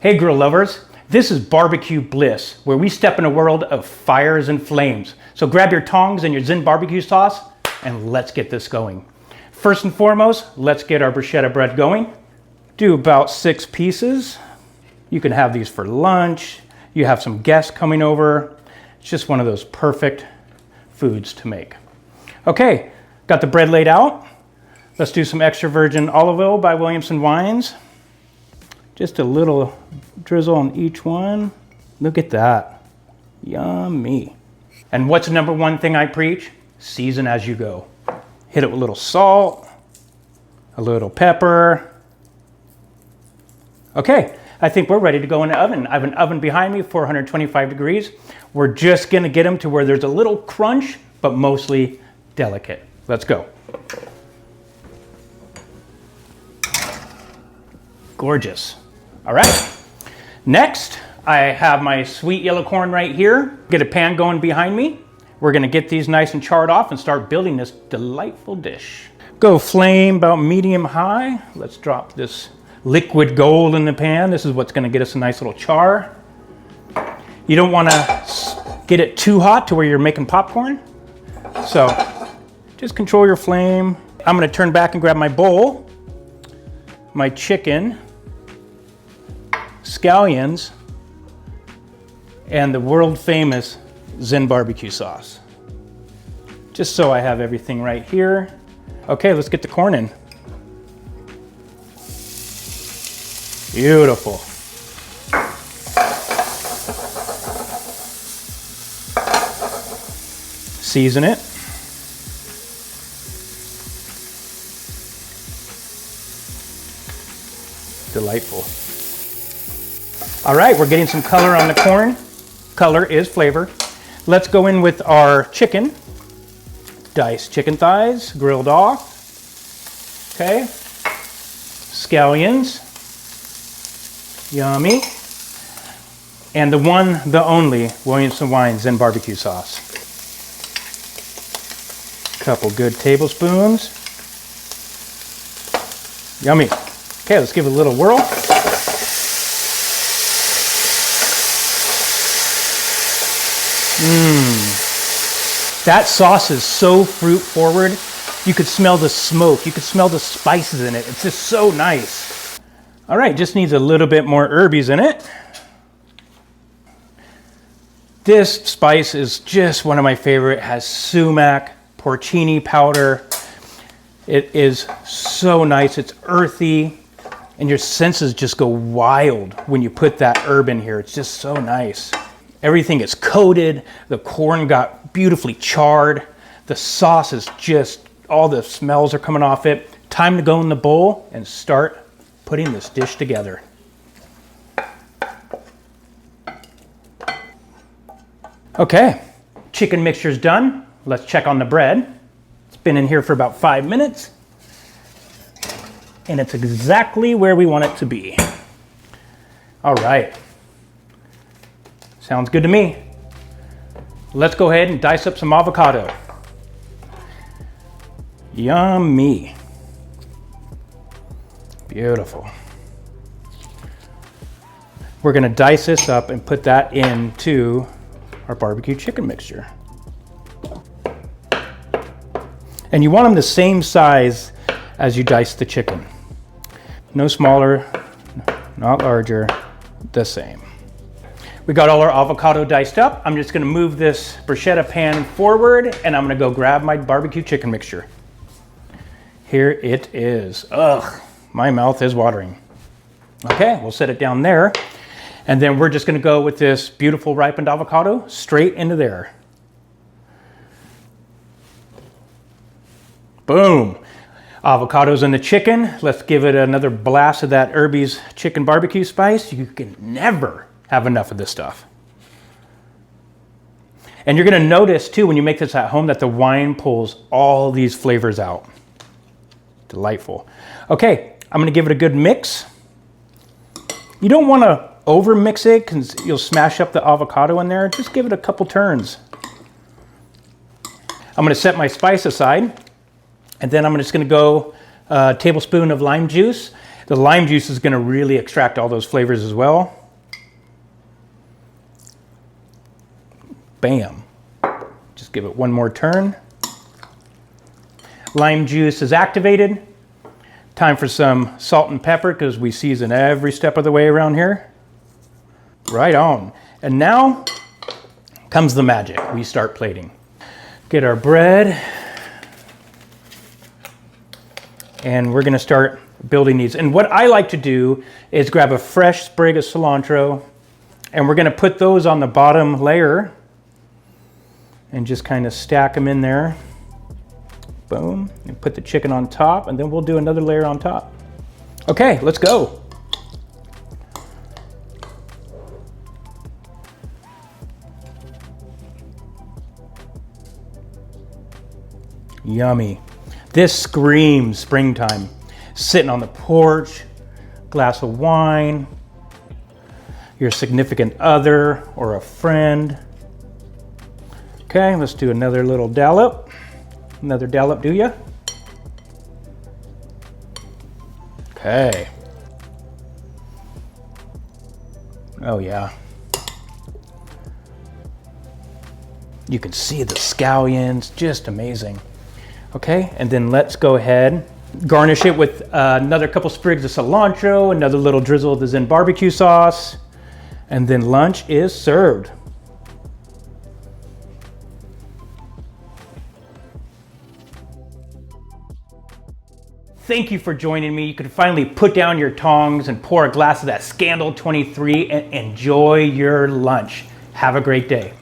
Hey grill lovers, this is Barbecue Bliss, where we step in a world of fires and flames. So grab your tongs and your Zen barbecue sauce and let's get this going. First and foremost, let's get our bruschetta bread going. Do about 6 pieces. You can have these for lunch. You have some guests coming over. It's just one of those perfect foods to make. Okay, got the bread laid out. Let's do some extra virgin olive oil by Williamson Wines. Just a little drizzle on each one. Look at that. Yummy. And what's the number one thing I preach? Season as you go. Hit it with a little salt, a little pepper. Okay, I think we're ready to go in the oven. I have an oven behind me, 425 degrees. We're just gonna get them to where there's a little crunch, but mostly delicate. Let's go. Gorgeous. All right, next I have my sweet yellow corn right here. Get a pan going behind me. We're gonna get these nice and charred off and start building this delightful dish. Go flame about medium high. Let's drop this liquid gold in the pan. This is what's gonna get us a nice little char. You don't wanna get it too hot to where you're making popcorn. So just control your flame. I'm gonna turn back and grab my bowl, my chicken, scallions, and the world famous Zen barbecue sauce. Just so I have everything right here. Okay, let's get the corn in. Beautiful. Season it. Delightful. All right, we're getting some color on the corn. Color is flavor. Let's go in with our chicken. Diced chicken thighs, grilled off. Okay. Scallions. Yummy. And the one, the only, Williamson Wines Zen barbecue sauce. Couple good tablespoons. Yummy. Okay, let's give it a little whirl. That sauce is so fruit forward. You could smell the smoke. You could smell the spices in it. It's just so nice. All right, just needs a little bit more herbies in it. This spice is just one of my favorite. It has sumac, porcini powder. It is so nice. It's earthy, and your senses just go wild when you put that herb in here. It's just so nice. Everything is coated. The corn got beautifully charred. The sauce is just, all the smells are coming off it. Time to go in the bowl and start putting this dish together. Okay, chicken mixture's done. Let's check on the bread. It's been in here for about 5 minutes. And it's exactly where we want it to be. All right. Sounds good to me. Let's go ahead and dice up some avocado. Yummy. Beautiful. We're gonna dice this up and put that into our barbecue chicken mixture. And you want them the same size as you dice the chicken. No smaller, not larger, the same. We got all our avocado diced up. I'm just gonna move this bruschetta pan forward and I'm gonna go grab my barbecue chicken mixture. Here it is. Ugh, my mouth is watering. Okay, we'll set it down there. And then we're just gonna go with this beautiful ripened avocado straight into there. Boom. Avocados in the chicken. Let's give it another blast of that Irby's chicken barbecue spice. You can never have enough of this stuff. And you're gonna notice too, when you make this at home, that the wine pulls all these flavors out. Delightful. Okay, I'm gonna give it a good mix. You don't wanna over mix it because you'll smash up the avocado in there. Just give it a couple turns. I'm gonna set my spice aside, and then I'm just gonna go a tablespoon of lime juice. The lime juice is going to really extract all those flavors as well. Bam. Just give it one more turn. Lime juice is activated. Time for some salt and pepper because we season every step of the way around here. Right on. And now comes the magic. We start plating. Get our bread. And we're going to start building these. And what I like to do is grab a fresh sprig of cilantro, and we're going to put those on the bottom layer and just kind of stack them in there. Boom. And put the chicken on top, and then we'll do another layer on top. Okay, let's go. Yummy. This screams springtime. Sitting on the porch, glass of wine, your significant other or a friend. Okay, let's do another little dollop. Another dollop, do ya? Okay. Oh yeah. You can see the scallions, just amazing. Okay, and then let's go ahead, garnish it with another couple sprigs of cilantro, another little drizzle of the Zen barbecue sauce, and then lunch is served. Thank you for joining me. You can finally put down your tongs and pour a glass of that Scandal 23 and enjoy your lunch. Have a great day.